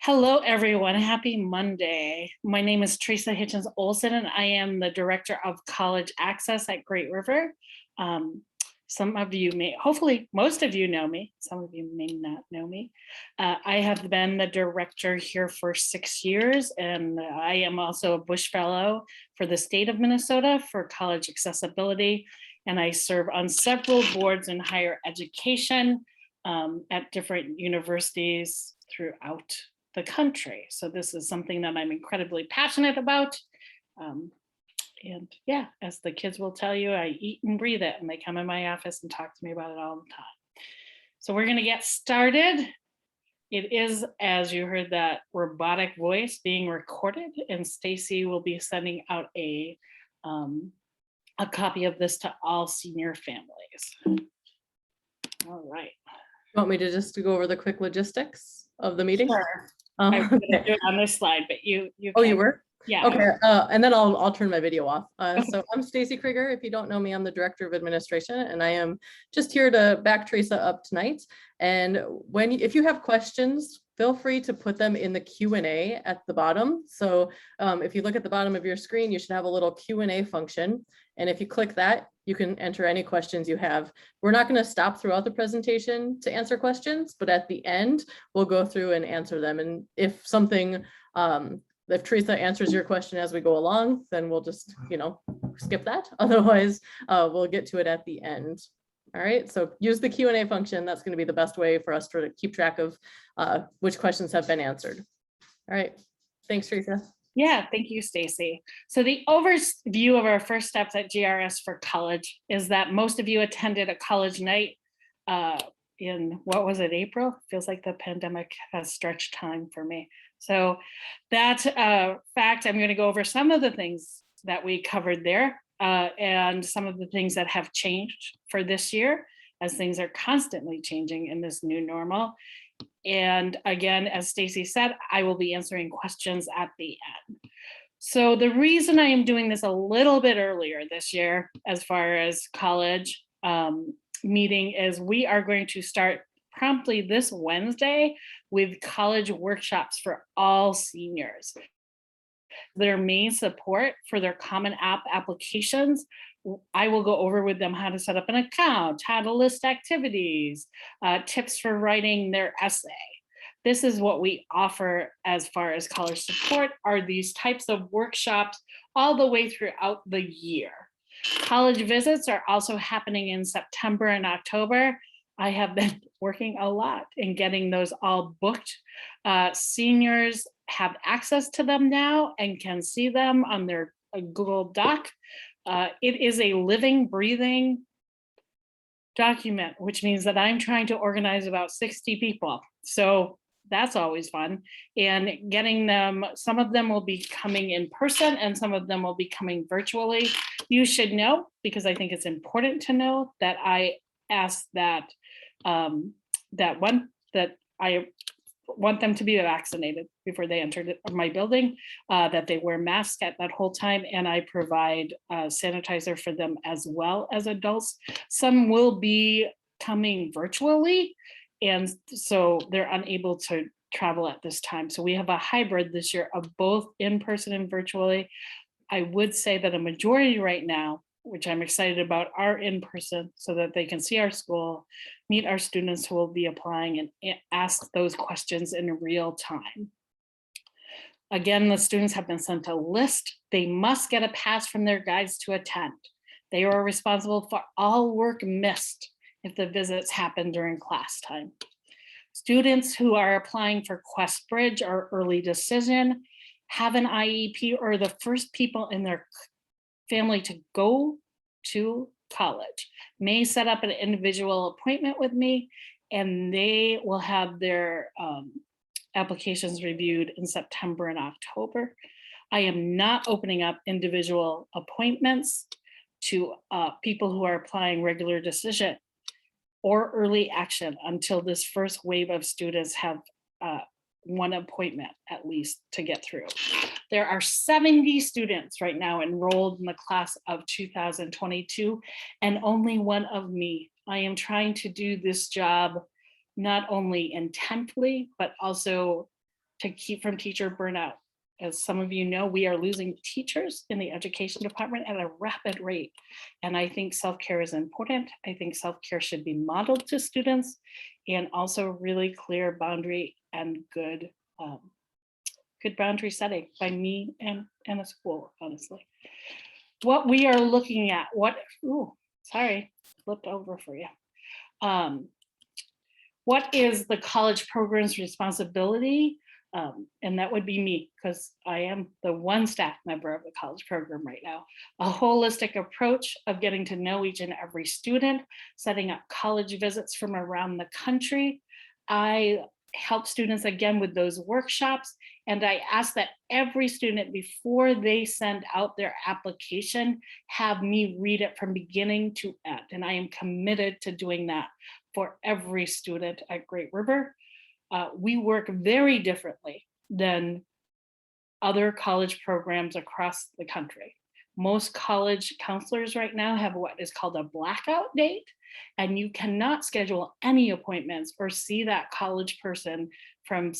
Hello, everyone. Happy Monday. My name is Teresa Hitchens Olson, and I am the Director of College Access at Great River. Some of you may, hopefully most of you know me. Some of you may not know me. I have been the director here for 6 years, and I am also a Bush Fellow for the state of Minnesota for college accessibility. And I serve on several boards in higher education at different universities throughout the country. So this is something that I'm incredibly passionate about. And yeah, as the kids will tell you, I eat and breathe it, and they come in my office and talk to me about it all the time. So we're going to get started. It is, as you heard, that robotic voice being recorded, and Stacy will be sending out a copy of this to all senior families. All right. You want me to just go over the quick logistics of the meeting? Sure. I was going to do it on this slide, but you Oh, you were? Yeah. Okay, and then I'll turn my video off. So I'm Stacy Krieger. If you don't know me, I'm the Director of Administration, and I am just here to back Teresa up tonight. And if you have questions, feel free to put them in the Q&A at the bottom. So if you look at the bottom of your screen, you should have a little Q&A function. And if you click that, you can enter any questions you have. We're not going to stop throughout the presentation to answer questions, but at the end, we'll go through and answer them. And if Teresa answers your question as we go along, then we'll just, skip that. Otherwise, we'll get to it at the end. All right, so use the Q&A function. That's going to be the best way for us to keep track of which questions have been answered. All right, thanks, Teresa. Yeah, thank you, Stacy. So the overview of our first steps at GRS for college is that most of you attended a college night in, what was it, April? Feels like the pandemic has stretched time for me. So that fact, I'm going to go over some of the things that we covered there and some of the things that have changed for this year, as things are constantly changing in this new normal. And again, as Stacy said, I will be answering questions at the end. So the reason I am doing this a little bit earlier this year, as far as college meeting, is we are going to start promptly this Wednesday with college workshops for all seniors. Their main support for their Common App applications, I will go over with them how to set up an account, how to list activities, tips for writing their essay. This is what we offer as far as college support, are these types of workshops all the way throughout the year. College visits are also happening in September and October. I have been working a lot in getting those all booked. Seniors have access to them now and can see them on their Google Doc. It is a living, breathing document, which means that I'm trying to organize about 60 people. So that's always fun. And getting them, some of them will be coming in person and some of them will be coming virtually. You should know, because I think it's important to know, that I asked that I want them to be vaccinated before they enter my building, that they wear masks at that whole time, and I provide sanitizer for them as well as adults. Some will be coming virtually, and so they're unable to travel at this time. So we have a hybrid this year of both in person and virtually. I would say that a majority right now, which I'm excited about, are in person so that they can see our school, meet our students who will be applying, and ask those questions in real time. Again, the students have been sent a list. They must get a pass from their guides to attend. They are responsible for all work missed if the visits happen during class time. Students who are applying for Quest Bridge or Early Decision have an IEP or the first people in their family to go to college may set up an individual appointment with me, and they will have their applications reviewed in September and October. I am not opening up individual appointments to people who are applying regular decision or early action until this first wave of students have one appointment at least to get through. There are 70 students right now enrolled in the class of 2022, and only one of me. I am trying to do this job not only intently, but also to keep from teacher burnout. As some of you know, we are losing teachers in the education department at a rapid rate. And I think self-care is important. I think self-care should be modeled to students, and also really clear boundary and good boundary setting by me and a school, honestly. What we are looking at, flipped over for you. What is the college program's responsibility? And that would be me, because I am the one staff member of the college program right now. A holistic approach of getting to know each and every student, setting up college visits from around the country. I help students again with those workshops, and I ask that every student, before they send out their application, have me read it from beginning to end. And I am committed to doing that for every student at Great River. We work very differently than other college programs across the country. Most college counselors right now have what is called a blackout date, and you cannot schedule any appointments or see that college person from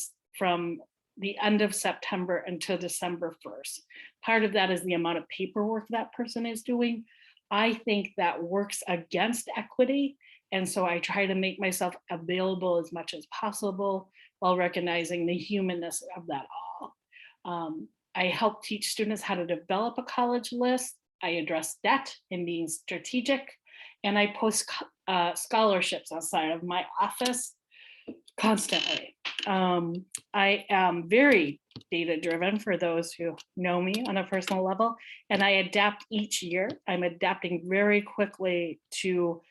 the end of September until December 1st. Part of that is the amount of paperwork that person is doing. I think that works against equity. And so I try to make myself available as much as possible while recognizing the humanness of that all. I help teach students how to develop a college list. I address debt and being strategic, and I post scholarships outside of my office constantly. I am very data driven, for those who know me on a personal level, and I adapt each year. I'm adapting very quickly to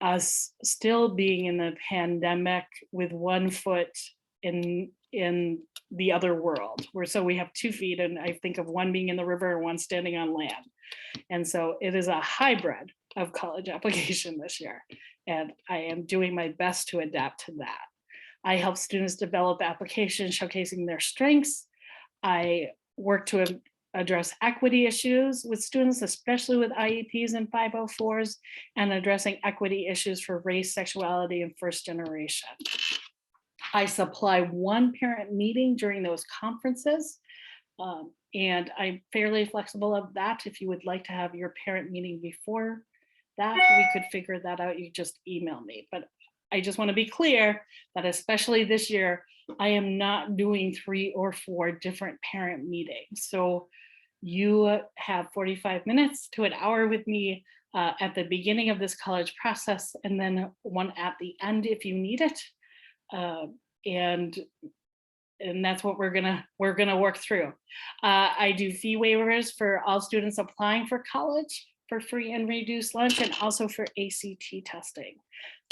us still being in the pandemic with one foot in the other world. So we have 2 feet, and I think of one being in the river and one standing on land. And so it is a hybrid of college application this year. And I am doing my best to adapt to that. I help students develop applications showcasing their strengths. I work to address equity issues with students, especially with IEPs and 504s, and addressing equity issues for race, sexuality, and first generation. I supply one parent meeting during those conferences, and I'm fairly flexible of that. If you would like to have your parent meeting before that, we could figure that out. You just email me. But I just want to be clear that especially this year, I am not doing 3 or 4 different parent meetings. So you have 45 minutes to an hour with me at the beginning of this college process, and then one at the end if you need it. And that's what we're gonna work through. I do fee waivers for all students applying for college for free and reduced lunch, and also for ACT testing.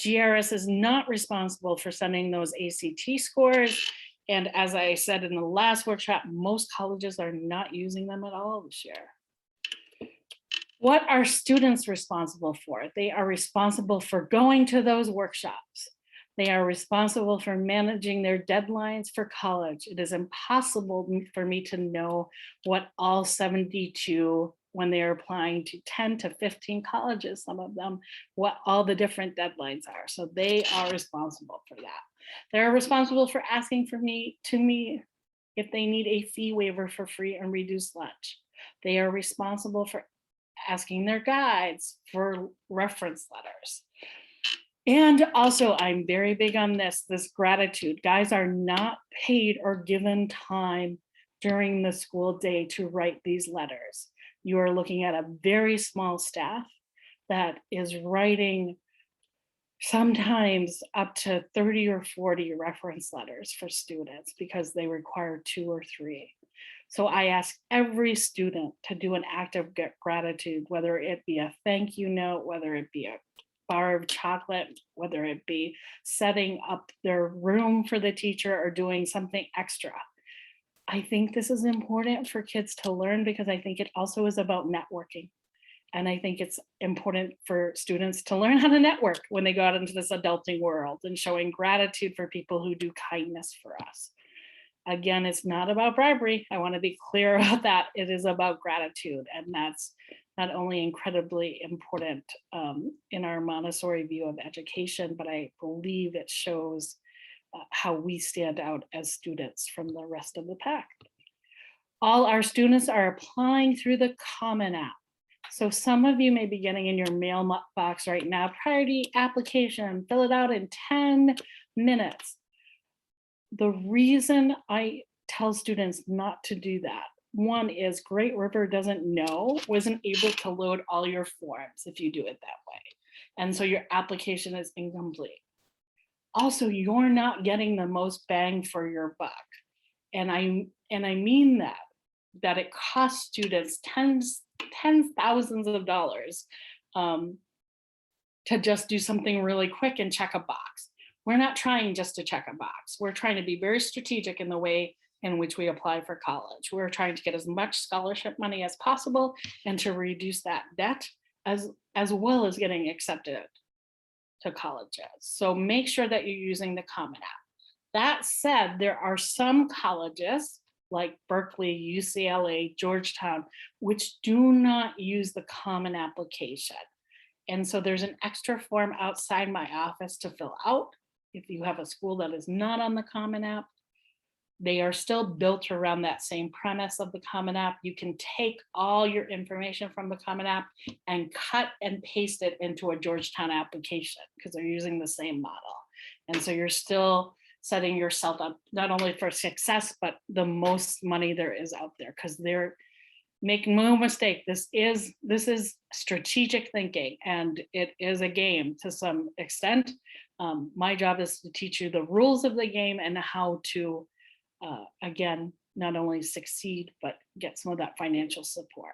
GRS is not responsible for sending those ACT scores. And as I said in the last workshop, most colleges are not using them at all this year. What are students responsible for? They are responsible for going to those workshops. They are responsible for managing their deadlines for college. It is impossible for me to know what all 72, when they are applying to 10 to 15 colleges, some of them, what all the different deadlines are. So they are responsible for that. They're responsible for asking for me if they need a fee waiver for free and reduced lunch. They are responsible for asking their guides for reference letters. And also, I'm very big on this gratitude. Guys are not paid or given time during the school day to write these letters. You are looking at a very small staff that is writing sometimes up to 30 or 40 reference letters for students because they require 2 or 3. So I ask every student to do an act of gratitude, whether it be a thank you note, whether it be a bar of chocolate, whether it be setting up their room for the teacher or doing something extra. I think this is important for kids to learn because I think it also is about networking. And I think it's important for students to learn how to network when they go out into this adulting world, and showing gratitude for people who do kindness for us. Again, it's not about bribery. I want to be clear about that. It is about gratitude. And that's not only incredibly important in our Montessori view of education, but I believe it shows how we stand out as students from the rest of the pack. All our students are applying through the Common App. So some of you may be getting in your mailbox right now, priority application, fill it out in 10 minutes. The reason I tell students not to do that, one is Great River wasn't able to load all your forms if you do it that way. And so your application is incomplete. Also, you're not getting the most bang for your buck. And I mean that it costs students tens thousands of dollars to just do something really quick and check a box. We're not trying just to check a box. We're trying to be very strategic in the way in which we apply for college. We're trying to get as much scholarship money as possible and to reduce that debt as well as getting accepted to colleges. So make sure that you're using the Common App. That said, there are some colleges like Berkeley, UCLA, Georgetown, which do not use the Common Application. And so there's an extra form outside my office to fill out. If you have a school that is not on the Common App, they are still built around that same premise of the Common App. You can take all your information from the Common App and cut and paste it into a Georgetown application because they're using the same model. And so you're still setting yourself up not only for success, but the most money there is out there, because make no mistake, this is strategic thinking, and it is a game to some extent. My job is to teach you the rules of the game and how to, again, not only succeed, but get some of that financial support.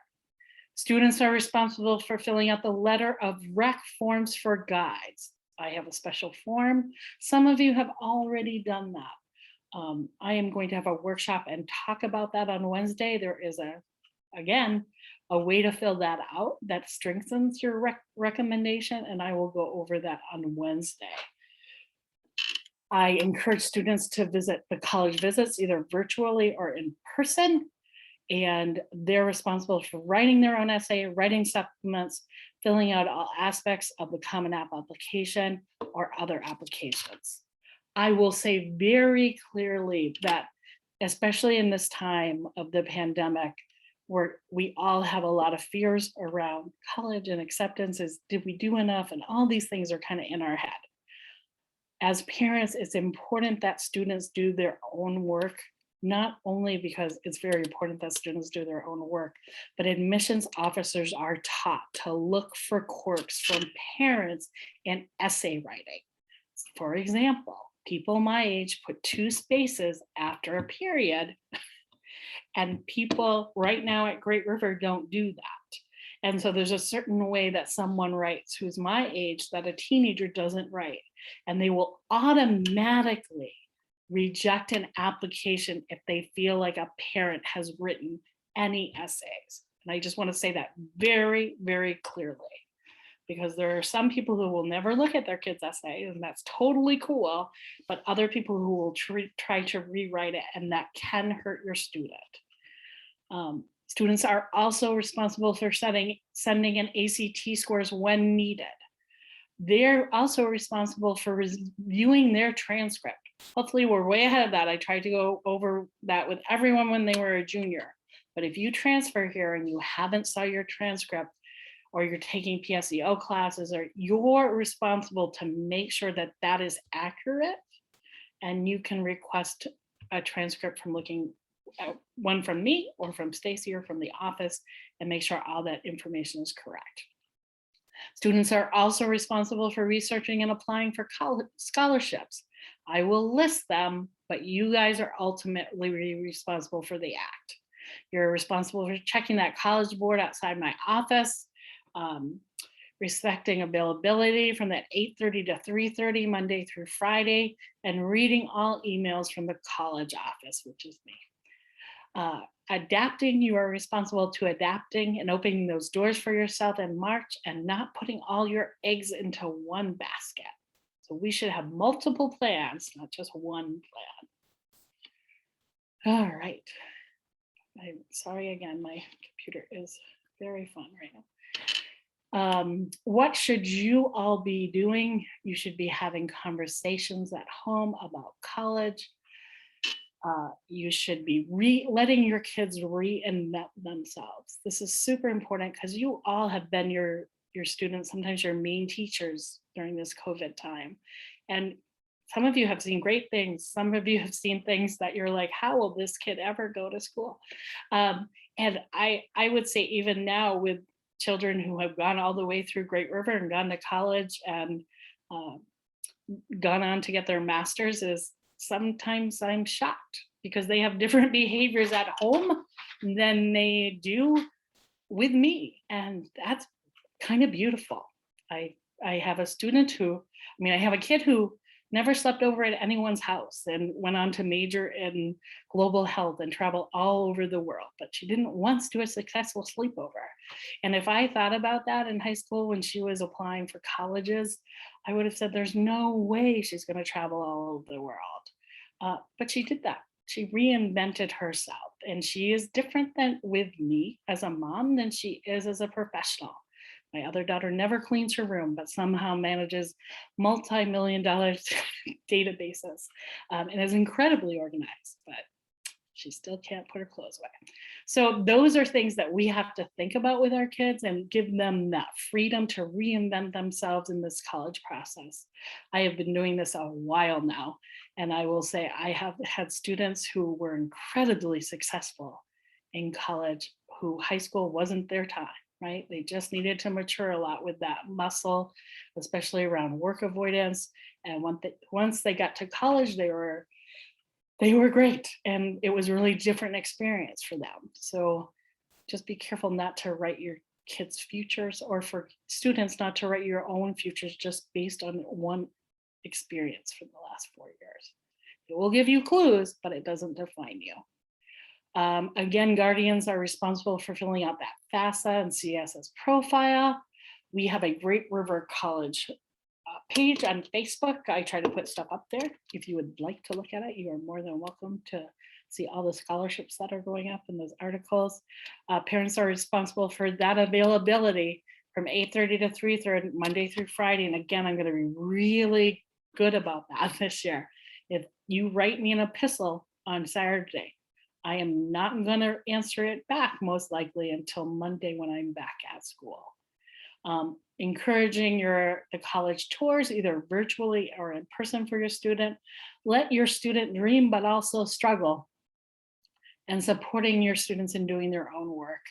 Students are responsible for filling out the letter of rec forms for guides. I have a special form. Some of you have already done that. I am going to have a workshop and talk about that on Wednesday. There is again, a way to fill that out that strengthens your recommendation, and I will go over that on Wednesday. I encourage students to visit the college visits either virtually or in person, and they're responsible for writing their own essay, writing supplements, filling out all aspects of the Common App application or other applications. I will say very clearly that, especially in this time of the pandemic, where we all have a lot of fears around college and acceptance, did we do enough? And all these things are kind of in our head. As parents, it's important that students do their own work, not only because it's very important that students do their own work, but admissions officers are taught to look for quirks from parents in essay writing. For example, people my age put 2 spaces after a period, and people right now at Great River don't do that. And so there's a certain way that someone writes who's my age that a teenager doesn't write, and they will automatically reject an application if they feel like a parent has written any essays. And I just want to say that very, very clearly, because there are some people who will never look at their kids' essay, and that's totally cool, but other people who will try to rewrite it, and that can hurt your student. Students are also responsible for sending in ACT scores when needed. They're also responsible for reviewing their transcript. Hopefully we're way ahead of that. I tried to go over that with everyone when they were a junior. But if you transfer here and you haven't saw your transcript, or you're taking PSEO classes, or you're responsible to make sure that that is accurate, and you can request a transcript from one from me or from Stacy or from the office, and make sure all that information is correct. Students are also responsible for researching and applying for college scholarships. I will list them, but you guys are ultimately responsible for the act. You're responsible for checking that college board outside my office, respecting availability from that 8:30 to 3:30 Monday through Friday, and reading all emails from the college office, which is me. Adapting, you are responsible to adapting and opening those doors for yourself in March, and not putting all your eggs into one basket. So we should have multiple plans, not just one plan. All right. I'm sorry again, my computer is very fun right now. What should you all be doing? You should be having conversations at home about college. You should be letting your kids reinvent themselves. This is super important because you all have been your students, sometimes your main teachers during this COVID time. And some of you have seen great things. Some of you have seen things that you're like, how will this kid ever go to school? And I would say even now with children who have gone all the way through Great River and gone to college and uh, gone on to get their masters, is sometimes I'm shocked because they have different behaviors at home than they do with me. And that's kind of beautiful. I have a student who, I have a kid who never slept over at anyone's house and went on to major in global health and travel all over the world, but she didn't once do a successful sleepover. And if I thought about that in high school when she was applying for colleges, I would have said, there's no way she's going to travel all over the world. But she did that. She reinvented herself, and she is different than with me as a mom than she is as a professional. My other daughter never cleans her room, but somehow manages multi-million-dollar databases and is incredibly organized, but she still can't put her clothes away. So those are things that we have to think about with our kids and give them that freedom to reinvent themselves in this college process. I have been doing this a while now, and I will say I have had students who were incredibly successful in college who high school wasn't their time. Right? They just needed to mature a lot with that muscle, especially around work avoidance. And once they got to college, they were great. And it was really different experience for them. So just be careful not to write your kids' futures, or for students not to write your own futures just based on one experience for the last 4 years. It will give you clues, but it doesn't define you. Again, guardians are responsible for filling out that FAFSA and CSS profile. We have a Great River College page on Facebook. I try to put stuff up there. If you would like to look at it, you are more than welcome to see all the scholarships that are going up in those articles. Parents are responsible for that availability from 8:30 to 3:30, Monday through Friday. And again, I'm going to be really good about that this year. If you write me an epistle on Saturday, I am not going to answer it back most likely until Monday when I'm back at school. Encouraging the college tours, either virtually or in person for your student. Let your student dream, but also struggle. And supporting your students in doing their own work.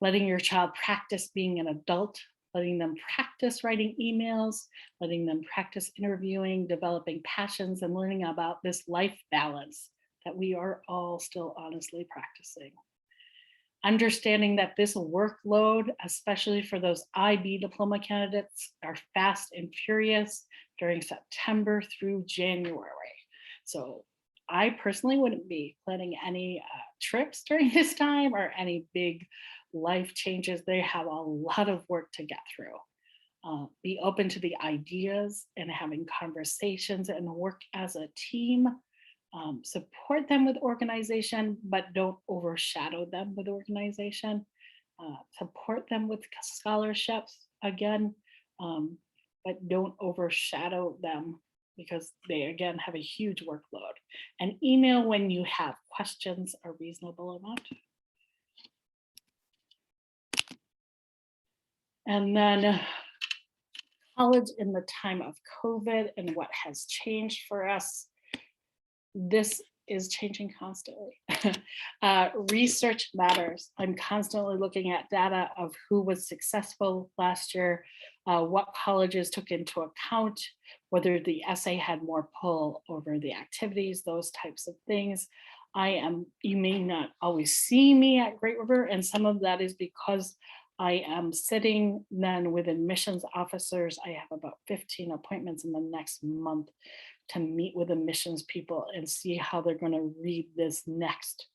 Letting your child practice being an adult, letting them practice writing emails, letting them practice interviewing, developing passions, and learning about this life balance that we are all still honestly practicing. Understanding that this workload, especially for those IB diploma candidates, are fast and furious during September through January. So I personally wouldn't be planning any trips during this time or any big life changes. They have a lot of work to get through. Be open to the ideas and having conversations and work as a team. Support them with organization, but don't overshadow them with organization. Support them with scholarships again, but don't overshadow them because they again have a huge workload. And email when you have questions a reasonable amount. And then college in the time of COVID and what has changed for us. This is changing constantly. Research matters. I'm constantly looking at data of who was successful last year, what colleges took into account, whether the essay had more pull over the activities, those types of things. You may not always see me at Great River, and some of that is because I am sitting then with admissions officers. I have about 15 appointments in the next month to meet with admissions people and see how they're going to read this next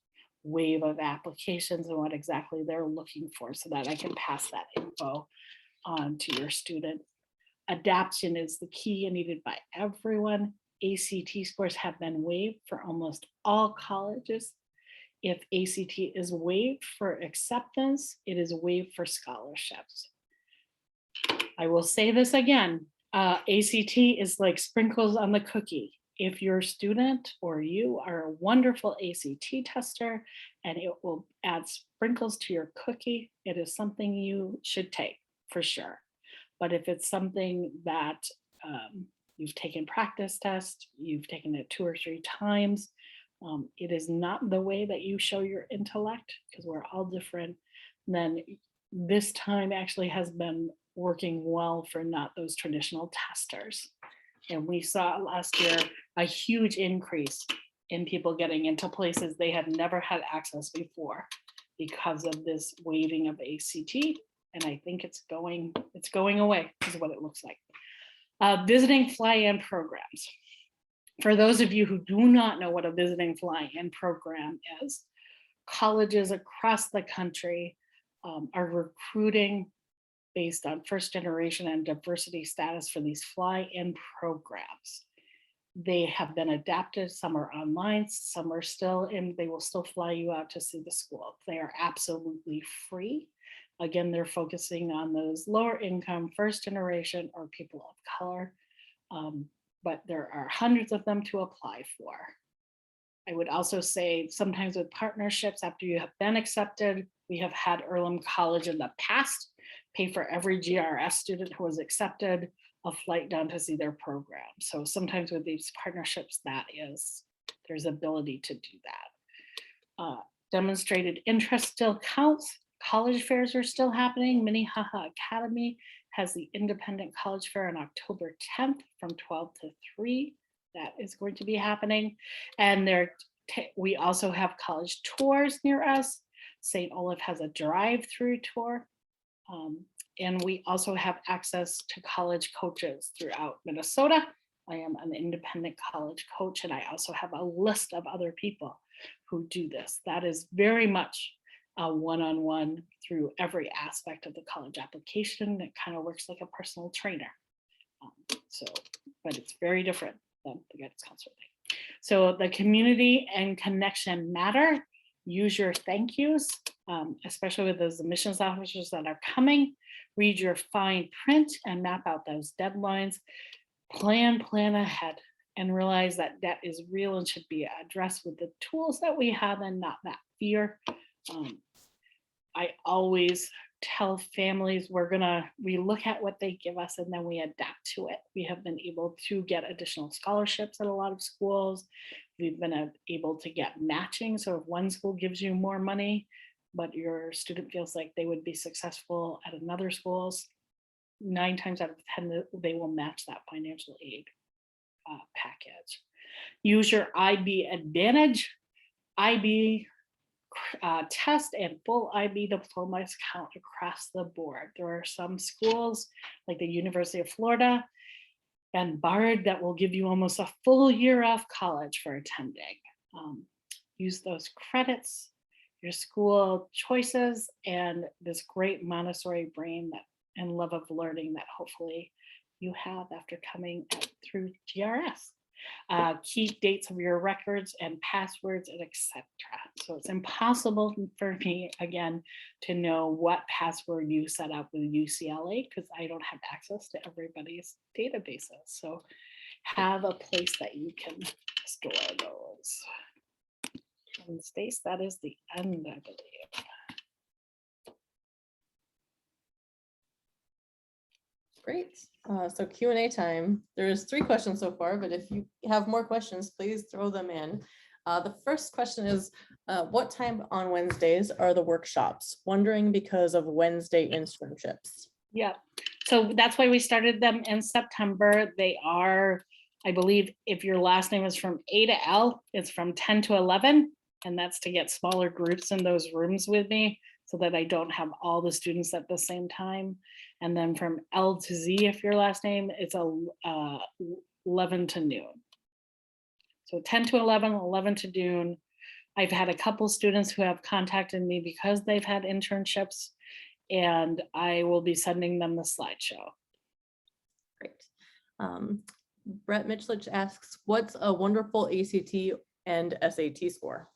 wave of applications and what exactly they're looking for so that I can pass that info on to your student. Adaption is the key and needed by everyone. ACT scores have been waived for almost all colleges. If ACT is waived for acceptance, it is waived for scholarships. I will say this again, ACT is like sprinkles on the cookie. If your student or you are a wonderful ACT tester and it will add sprinkles to your cookie, it is something you should take for sure. But if it's something that you've taken practice test, you've taken it 2 or 3 times, it is not the way that you show your intellect, because we're all different, then this time actually has been working well for not those traditional testers. And we saw last year a huge increase in people getting into places they had never had access before because of this waiving of ACT. And I think it's going away, is what it looks like. Visiting fly-in programs. For those of you who do not know what a visiting fly-in program is, colleges across the country are recruiting based on first generation and diversity status for these fly-in programs. They have been adapted, some are online, some are still in, they will still fly you out to see the school. They are absolutely free. Again, they're focusing on those lower income, first generation or people of color, but there are hundreds of them to apply for. I would also say sometimes with partnerships, after you have been accepted, we have had Earlham College in the past pay for every GRS student who was accepted a flight down to see their program. So sometimes with these partnerships, there's ability to do that. Demonstrated interest still counts. College fairs are still happening. Minnehaha Academy has the Independent College Fair on October 10th from 12 to 3. That is going to be happening. And we also have college tours near us. St. Olaf has a drive-through tour. And we also have access to college coaches throughout Minnesota. I am an independent college coach, and I also have a list of other people who do this. That is very much a one-on-one through every aspect of the college application. It kind of works like a personal trainer. But it's very different than the guidance counselor thing. So the community and connection matter. Use your thank yous, especially with those admissions officers that are coming. Read your fine print and map out those deadlines. Plan ahead and realize that debt is real and should be addressed with the tools that we have and not that fear. I always tell families we look at what they give us and then we adapt to it. We have been able to get additional scholarships at a lot of schools. We've been able to get matching. So if one school gives you more money, but your student feels like they would be successful at another school's, 9 times out of 10, they will match that financial aid package. Use your IB advantage. IB test and full IB diplomas count across the board. There are some schools like the University of Florida and Bard that will give you almost a full year off college for attending. Use those credits, your school choices, and this great Montessori brain and love of learning that hopefully you have after coming through GRS. Keep dates of your records and passwords and etc. So it's impossible for me, again, to know what password you set up with UCLA because I don't have access to everybody's databases. So have a place that you can store those. And Stace, that is the end, I believe. Great. So Q&A time. There's 3 questions so far, but if you have more questions, please throw them in. The first question is, what time on Wednesdays are the workshops? Wondering because of Wednesday internships. Yeah, so that's why we started them in September. They are, I believe, if your last name is from A to L, it's from 10 to 11. And that's to get smaller groups in those rooms with me so that I don't have all the students at the same time. And then from L to Z, if your last name, it's 11 to noon. So 10 to 11, 11 to noon. I've had a couple students who have contacted me because they've had internships, and I will be sending them the slideshow. Great. Brett Mitchlich asks, what's a wonderful ACT and SAT score?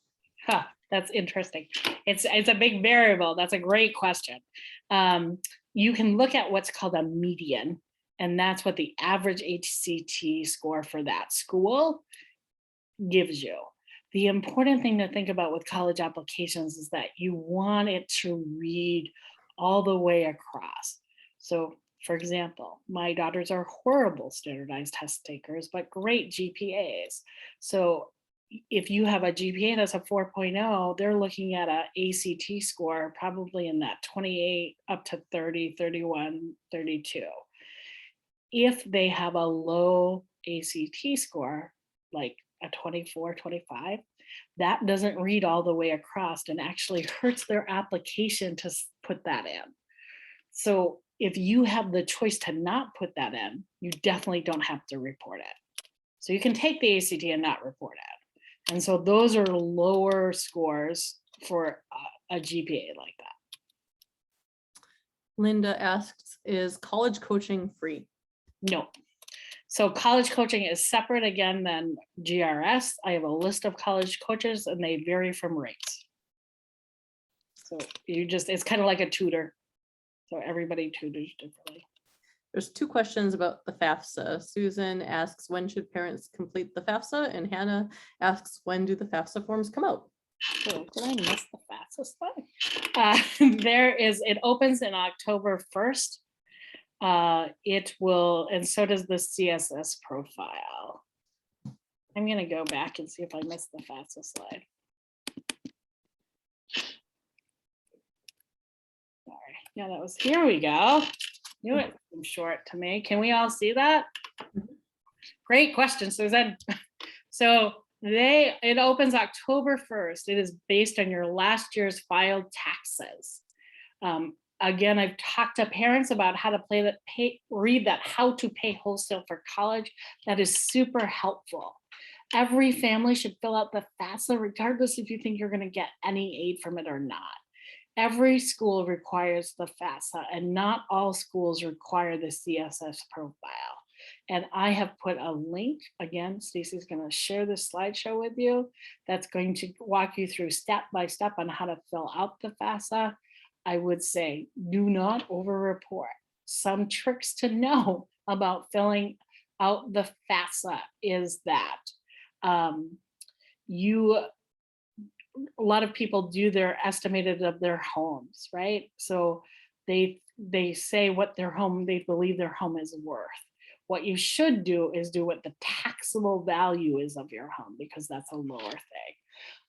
Huh, that's interesting. It's a big variable. That's a great question. you can look at what's called a median, and that's what the average HCT score for that school gives you. The important thing to think about with college applications is that you want it to read all the way across. So, for example, my daughters are horrible standardized test takers, but great GPAs. So if you have a GPA that's a 4.0, they're looking at a ACT score probably in that 28 up to 30, 31, 32. If they have a low ACT score, like a 24, 25, that doesn't read all the way across and actually hurts their application to put that in. So if you have the choice to not put that in, you definitely don't have to report it. So you can take the ACT and not report it. And so those are lower scores for a GPA like that. Linda asks, is college coaching free? No. So college coaching is separate again than GRS. I have a list of college coaches and they vary from rates. So it's kind of like a tutor. So everybody tutors differently. There's two questions about the FAFSA. Susan asks, when should parents complete the FAFSA? And Hannah asks, when do the FAFSA forms come out? Oh, did I miss the FAFSA slide? It opens in October 1st. It will, and so does the CSS profile. I'm going to go back and see if I missed the FAFSA slide. Sorry. Yeah, that was, here we go. Knew it seemed short to me. Can we all see that? Great question, Susan. So it opens October 1st. It is based on your last year's filed taxes. Again, I've talked to parents about how to read that how to pay wholesale for college. That is super helpful. Every family should fill out the FAFSA regardless if you think you're going to get any aid from it or not. Every school requires the FAFSA and not all schools require the CSS profile. And I have put a link, again, Stacey's going to share this slideshow with you, that's going to walk you through step by step on how to fill out the FAFSA. I would say do not over-report. Some tricks to know about filling out the FAFSA is that a lot of people do their estimated of their homes, right? So they say what they believe their home is worth. What you should do is do what the taxable value is of your home, because that's a lower thing.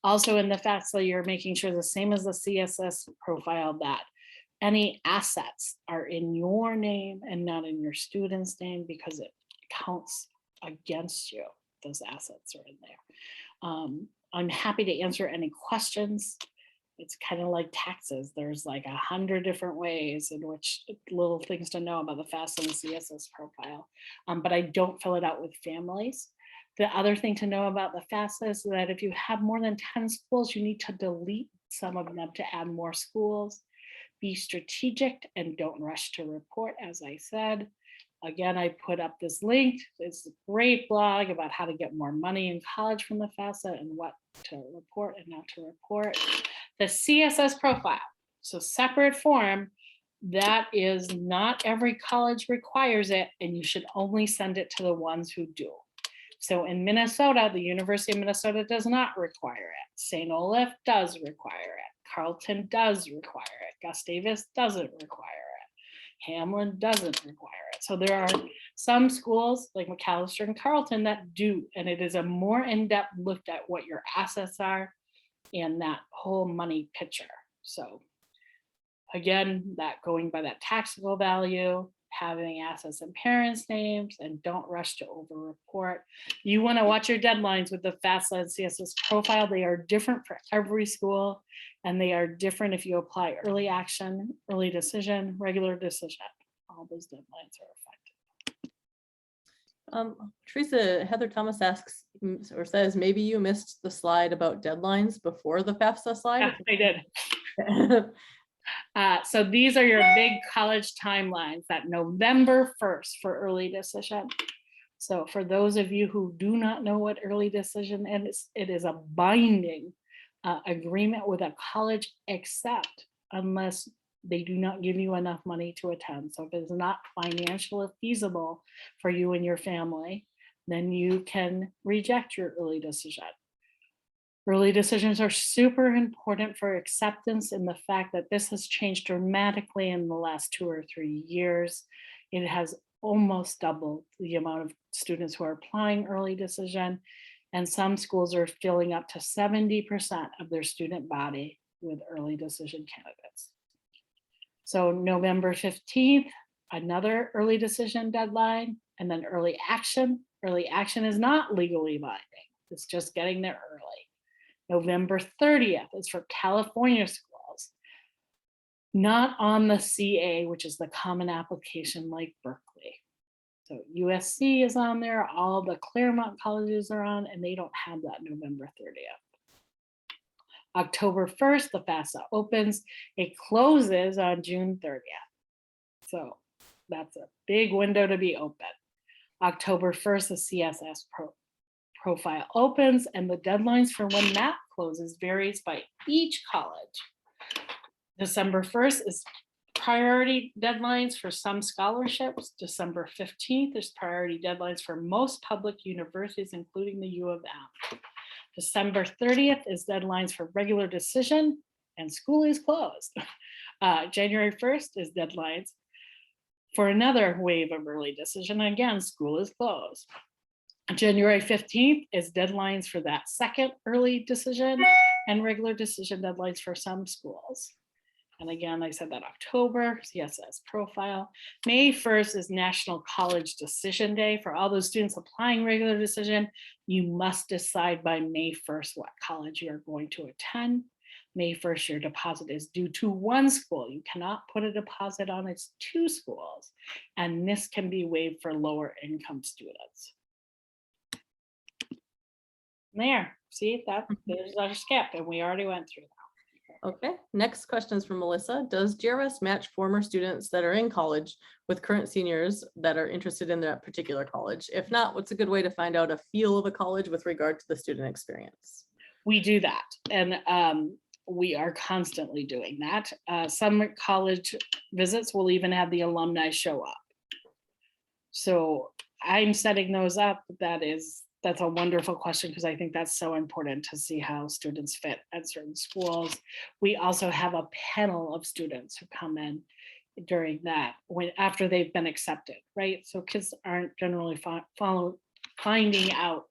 Also in the FAFSA, you're making sure the same as the CSS profile that any assets are in your name and not in your student's name, because it counts against you. Those assets are in there. I'm happy to answer any questions. It's kind of like taxes. There's like 100 different ways in which little things to know about the FAFSA and the CSS profile, but I don't fill it out with families. The other thing to know about the FAFSA is that if you have more than 10 schools, you need to delete some of them to add more schools. Be strategic and don't rush to report, as I said. Again, I put up this link. It's a great blog about how to get more money in college from the FAFSA and what to report and not to report. The CSS profile, so separate form, that is not every college requires it, and you should only send it to the ones who do. So in Minnesota, the University of Minnesota does not require it. St. Olaf does require it. Carleton does require it. Gustavus doesn't require it. Hamlin doesn't require it. So there are some schools like McAllister and Carleton that do, and it is a more in-depth look at what your assets are and that whole money picture. So again, that going by that taxable value, having assets in parents' names, and don't rush to over-report. You want to watch your deadlines with the FAFSA and CSS profile. They are different for every school, and they are different if you apply early action, early decision, regular decision. All those deadlines are affected. Teresa, Heather Thomas asks or says, maybe you missed the slide about deadlines before the FAFSA slide. Yeah, I did. So these are your big college timelines, that November 1st for early decision. So for those of you who do not know what early decision is, it is a binding agreement with a college, except unless they do not give you enough money to attend. So if it's not financially feasible for you and your family, then you can reject your early decision. Early decisions are super important for acceptance, and the fact that this has changed dramatically in the last 2 or 3 years. It has almost doubled the amount of students who are applying early decision, and some schools are filling up to 70% of their student body with early decision candidates. So November 15th, another early decision deadline, and then early action. Early action is not legally binding. It's just getting there early. November 30th is for California schools, not on the CA, which is the common application like Berkeley. So USC is on there, all the Claremont colleges are on, and they don't have that November 30th. October 1st, the FAFSA opens. It closes on June 30th. So that's a big window to be open. October 1st, the CSS profile opens, and the deadlines for when that closes varies by each college. December 1st is priority deadlines for some scholarships. December 15th is priority deadlines for most public universities, including the U of M. December 30th is deadlines for regular decision, and school is closed. January 1st is deadlines for another wave of early decision. Again, school is closed. January 15th is deadlines for that second early decision and regular decision deadlines for some schools. And again, I said that October, CSS profile. May 1st is National College Decision Day. For all those students applying regular decision, you must decide by May 1st what college you are going to attend. May 1st, your deposit is due to one school. You cannot put a deposit on its 2 schools. And this can be waived for lower income students. There, see that there's our skip, and we already went through that. Okay, next question is from Melissa. Does GRS match former students that are in college with current seniors that are interested in that particular college? If not, what's a good way to find out a feel of a college with regard to the student experience? We do that, and we are constantly doing that. Some college visits will even have the alumni show up. So I'm setting those up. That's a wonderful question, because I think that's so important to see how students fit at certain schools. We also have a panel of students who come in during that after they've been accepted, right? So kids aren't generally finding out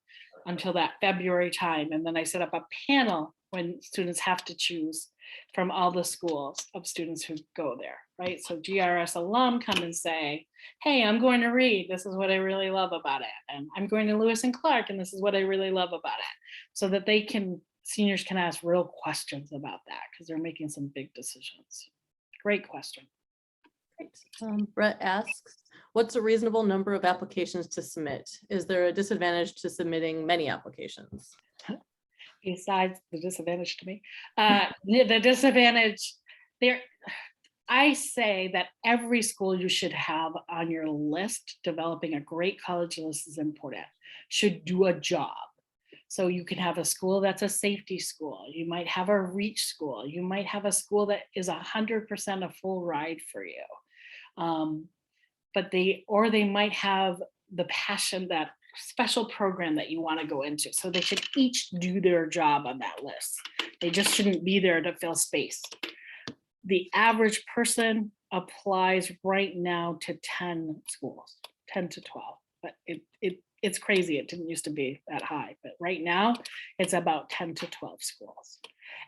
until that February time. And then I set up a panel when students have to choose from all the schools of students who go there, right? So GRS alum come and say, hey, I'm going to Reed. This is what I really love about it. And I'm going to Lewis and Clark, and this is what I really love about it. So that seniors can ask real questions about that, because they're making some big decisions. Great question. Great. Brett asks, what's a reasonable number of applications to submit? Is there a disadvantage to submitting many applications? Besides the disadvantage to me, the disadvantage there, I say that every school you should have on your list, developing a great college list is important, should do a job. So you can have a school that's a safety school. You might have a reach school. You might have a school that is 100% a full ride for you. But they might have the passion, that special program that you want to go into. So they should each do their job on that list. They just shouldn't be there to fill space. The average person applies right now to 10 schools, 10 to 12, but it's crazy. It didn't used to be that high, but right now it's about 10 to 12 schools.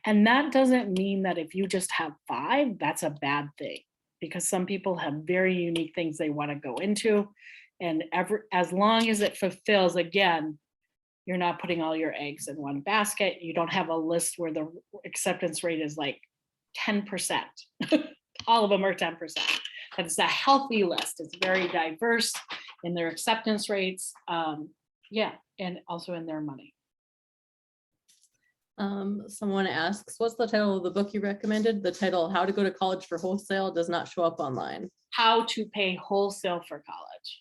And that doesn't mean that if you just have 5, that's a bad thing, because some people have very unique things they want to go into. And as long as it fulfills, again, you're not putting all your eggs in one basket. You don't have a list where the acceptance rate is like 10%. All of them are 10%. That's a healthy list. It's very diverse in their acceptance rates. Yeah, and also in their money. Someone asks, what's the title of the book you recommended? The title, How to Go to College for Wholesale, does not show up online. How to Pay Wholesale for College.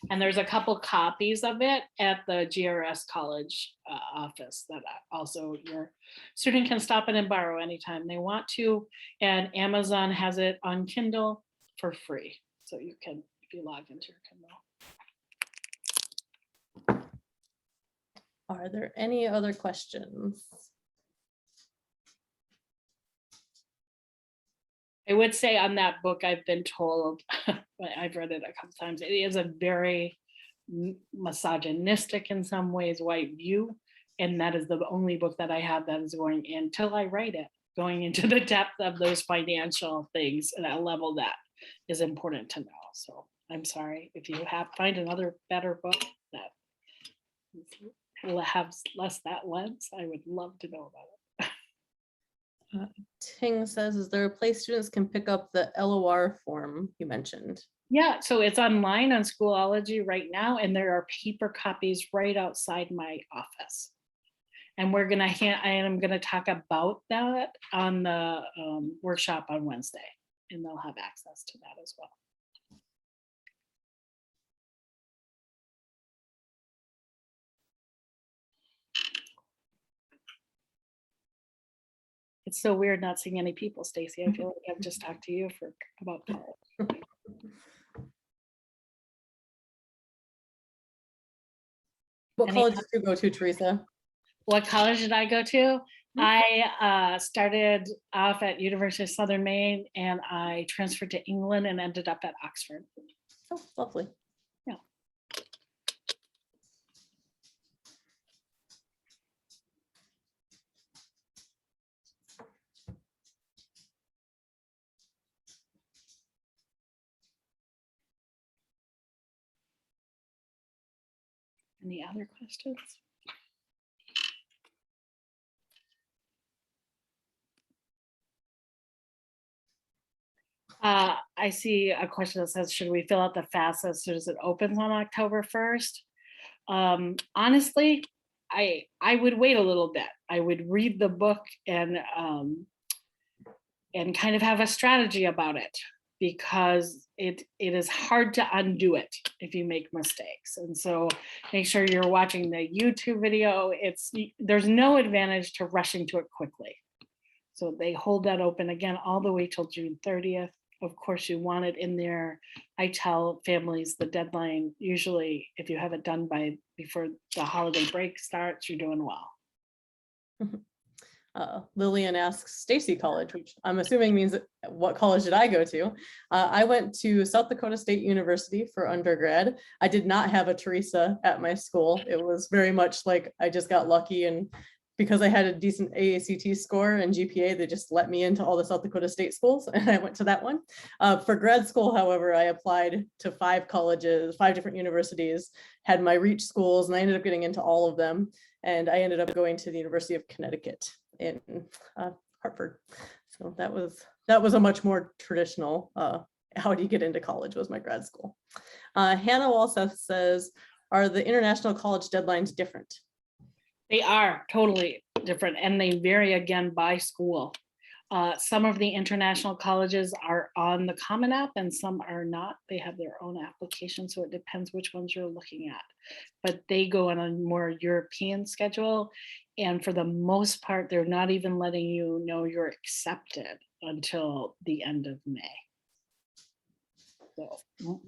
And there's a couple copies of it at the GRS College office that also your student can stop in and borrow anytime they want to. And Amazon has it on Kindle for free. So you can, if you log into your Kindle. Are there any other questions? I would say on that book, I've been told, but I've read it a couple times, it is a very misogynistic in some ways white view. And that is the only book that I have that is going in till I write it, going into the depth of those financial things at a level that is important to know. So I'm sorry if you find another better book that will have less that lens, I would love to know about it. Ting says, is there a place students can pick up the LOR form you mentioned? Yeah, so it's online on Schoology right now, and there are paper copies right outside my office. And I am gonna talk about that on the workshop on Wednesday, and they'll have access to that as well. It's so weird not seeing any people, Stacy. I feel like I've just talked to you for about college. What Any- college did you go to, Teresa? What college did I go to? I started off at University of Southern Maine, and I transferred to England and ended up at Oxford. Oh, lovely. Yeah. Any other questions? I see a question that says, should we fill out the FAFSA as soon as it opens on October 1st? Honestly, I would wait a little bit. I would read the book and kind of have a strategy about it, because it is hard to undo it if you make mistakes. And so make sure you're watching the YouTube video. There's no advantage to rushing to it quickly. So they hold that open again all the way till June 30th. Of course, you want it in there. I tell families the deadline, usually if you have it done before the holiday break starts, you're doing well. Lillian asks Stacy College, which I'm assuming means what college did I go to? I went to South Dakota State University for undergrad. I did not have a Teresa at my school. It was very much like I just got lucky, and because I had a decent AACT score and GPA, they just let me into all the South Dakota State schools, and I went to that one. For grad school, however, I applied to 5 colleges, 5 different universities, had my reach schools, and I ended up getting into all of them. And I ended up going to the University of Connecticut in Hartford. So that was a much more traditional, how do you get into college was my grad school. Hannah Walseth says, are the international college deadlines different? They are totally different, and they vary again by school. Some of the international colleges are on the Common App and some are not. They have their own application, so it depends which ones you're looking at. But they go on a more European schedule, and for the most part, they're not even letting you know you're accepted until the end of May. So,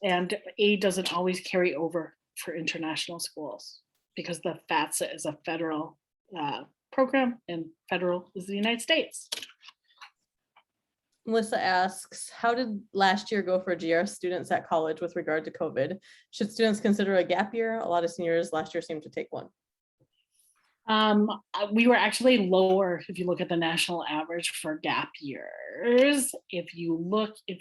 and aid doesn't always carry over for international schools, because the FAFSA is a federal program, and federal is the United States. Melissa asks, how did last year go for GR students at college with regard to COVID? Should students consider a gap year? A lot of seniors last year seemed to take one. We were actually lower if you look at the national average for gap years. If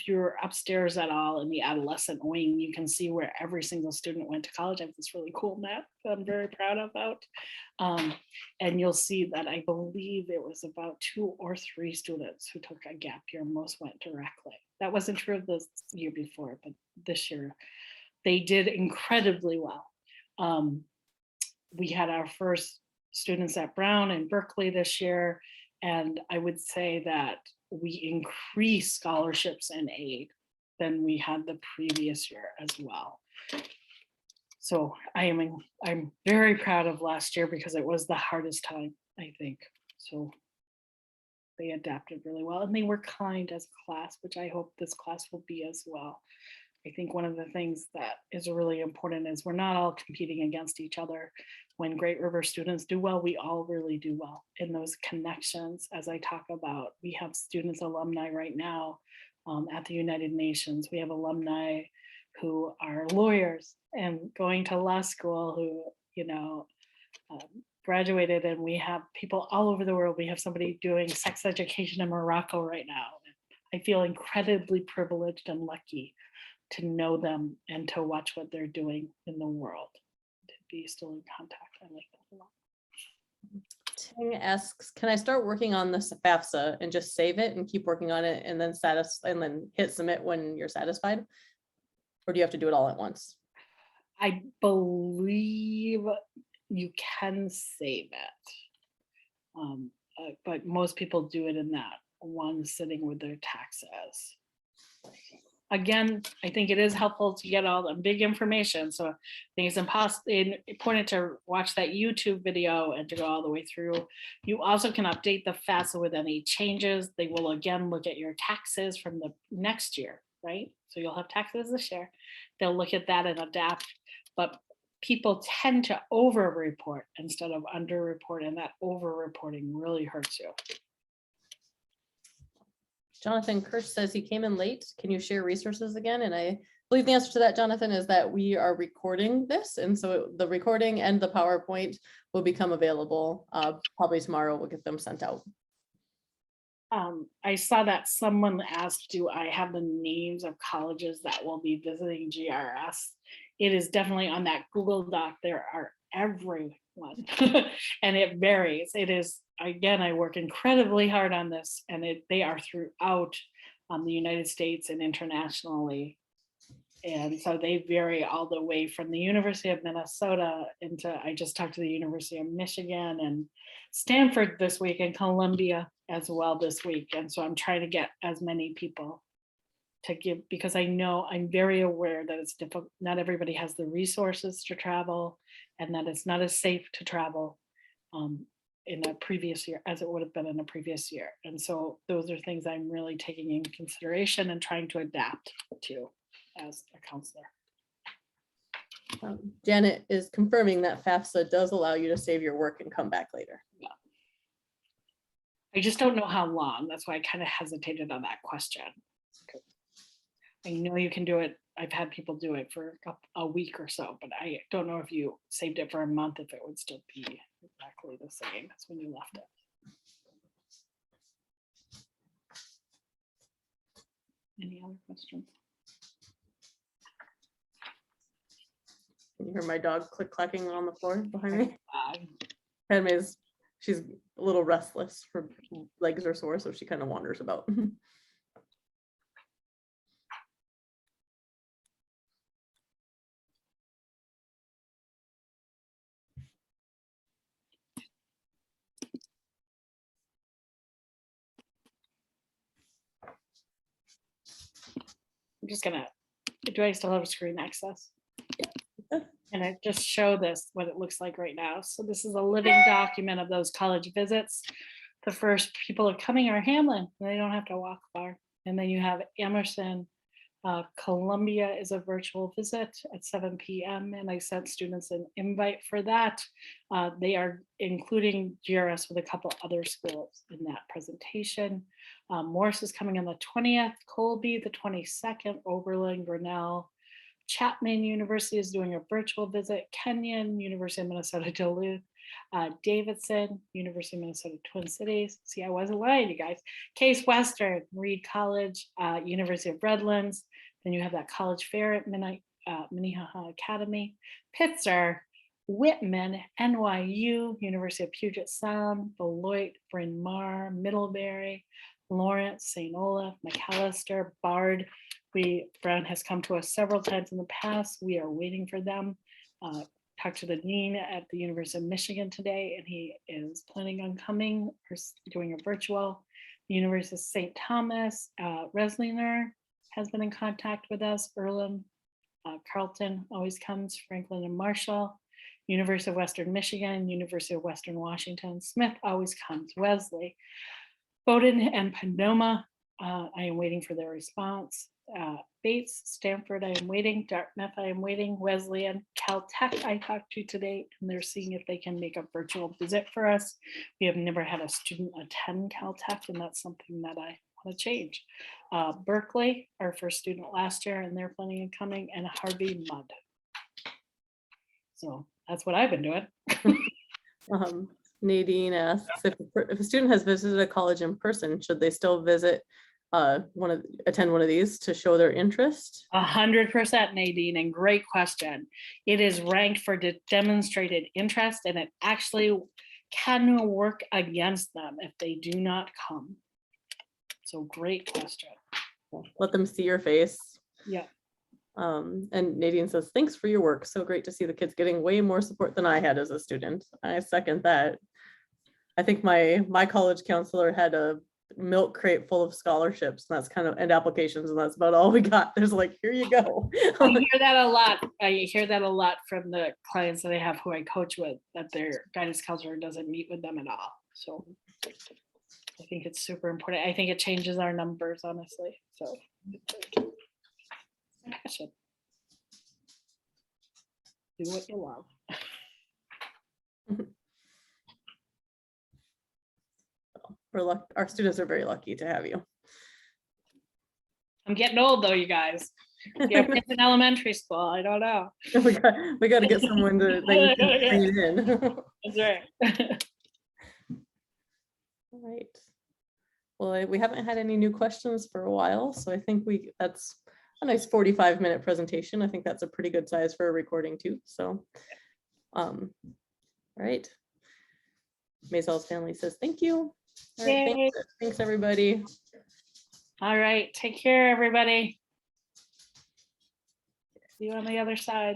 you're upstairs at all in the adolescent wing, you can see where every single student went to college. I have this really cool map that I'm very proud about. And you'll see that I believe it was about 2 or 3 students who took a gap year. Most went directly. That wasn't true of the year before, but this year they did incredibly well. We had our first students at Brown and Berkeley this year, and I would say that we increased scholarships and aid than we had the previous year as well. So I'm very proud of last year because it was the hardest time, I think. So they adapted really well and they were kind as a class, which I hope this class will be as well. I think one of the things that is really important is we're not all competing against each other. When Great River students do well, we all really do well in those connections. As I talk about, we have students, alumni right now at the United Nations. We have alumni who are lawyers and going to law school who, graduated, and we have people all over the world. We have somebody doing sex education in Morocco right now. I feel incredibly privileged and lucky to know them and to watch what they're doing in the world, to be still in contact. I like that a lot. Ting asks, can I start working on this FAFSA and just save it and keep working on it and then hit submit when you're satisfied? Or do you have to do it all at once? I believe you can save it. But most people do it in that one sitting with their taxes. Again, I think it is helpful to get all the big information. So I think it's important to watch that YouTube video and to go all the way through. You also can update the FAFSA with any changes. They will again look at your taxes from the next year, right? So you'll have taxes this year. They'll look at that and adapt. But people tend to over-report instead of under-report, and that over-reporting really hurts you. Jonathan Kirsch says he came in late. Can you share resources again? And I believe the answer to that, Jonathan, is that we are recording this. And so the recording and the PowerPoint will become available probably tomorrow. We'll get them sent out. I saw that someone asked, do I have the names of colleges that will be visiting GRS? It is definitely on that Google Doc. There are everyone and it varies. It is, again, I work incredibly hard on this, and they are throughout the United States and internationally. And so they vary all the way from the University of Minnesota into, I just talked to the University of Michigan and Stanford this week, and Columbia as well this week. And so I'm trying to get as many people to give, because I know I'm very aware that it's difficult. Not everybody has the resources to travel, and that it's not as safe to travel in a previous year as it would have been in a previous year. And so those are things I'm really taking in consideration and trying to adapt to as a counselor. Janet is confirming that FAFSA does allow you to save your work and come back later. Yeah. I just don't know how long. That's why I kind of hesitated on that question. I know you can do it. I've had people do it for a week or so, but I don't know if you saved it for a month, if it would still be exactly the same as when you left it. Any other questions? Can you hear my dog click-clacking on the floor behind me? Padme's, she's a little restless. Her legs are sore, so she kind of wanders about. I'm just gonna, do I still have screen access? And I just show this, what it looks like right now. So this is a living document of those college visits. The first people are coming are Hamlin, they don't have to walk far. And then you have Emerson. Columbia is a virtual visit at 7 p.m. and I sent students an invite for that. They are including GRS with a couple other schools in that presentation. Morse is coming on the 20th, Colby the 22nd, Oberlin, Grinnell. Chapman University is doing a virtual visit. Kenyon, University of Minnesota Duluth. Davidson, University of Minnesota Twin Cities. See, I wasn't lying, you guys. Case Western, Reed College, University of Redlands. Then you have that college fair at Minnehaha Academy. Pitzer, Whitman, NYU, University of Puget Sound, Beloit, Bryn Mawr, Middlebury, Lawrence, St. Olaf, McAllister, Bard. Brown has come to us several times in the past. We are waiting for them. Talked to the dean at the University of Michigan today, and he is planning on coming or doing a virtual. The University of St. Thomas, Reslinger has been in contact with us. Earlham Carleton always comes, Franklin and Marshall, University of Western Michigan, University of Western Washington, Smith always comes, Wesley, Bowdoin and Pomona. I am waiting for their response. Bates, Stanford, I am waiting. Dartmouth, I am waiting. Wesleyan, Caltech, I talked to today, and they're seeing if they can make a virtual visit for us. We have never had a student attend Caltech, and that's something that I want to change. Berkeley, our first student last year, and they're planning on coming, and Harvey Mudd. So that's what I've been doing. Nadine asks if a student has visited a college in person, should they still visit attend one of these to show their interest? 100%, Nadine, and great question. It is ranked for demonstrated interest, and it actually can work against them if they do not come. So great question. Let them see your face. Yeah. And Nadine says, thanks for your work. So great to see the kids getting way more support than I had as a student. I second that. I think my college counselor had a milk crate full of scholarships, and that's kind of, and applications, and that's about all we got. There's like, here you go. I hear that a lot. I hear that a lot from the clients that I have who I coach with, that their guidance counselor doesn't meet with them at all. So I think it's super important. I think it changes our numbers, honestly. So passion. Do what you love. Our students are very lucky to have you. I'm getting old though, you guys. Yeah, it's in elementary school. I don't know. we got to get someone that you can train in. That's right. All right. Well, we haven't had any new questions for a while, so I think that's a nice 45-minute presentation. I think that's a pretty good size for a recording too. So, all right. Maisels family says thank you. All right, thanks everybody. All right, take care, everybody. See you on the other side.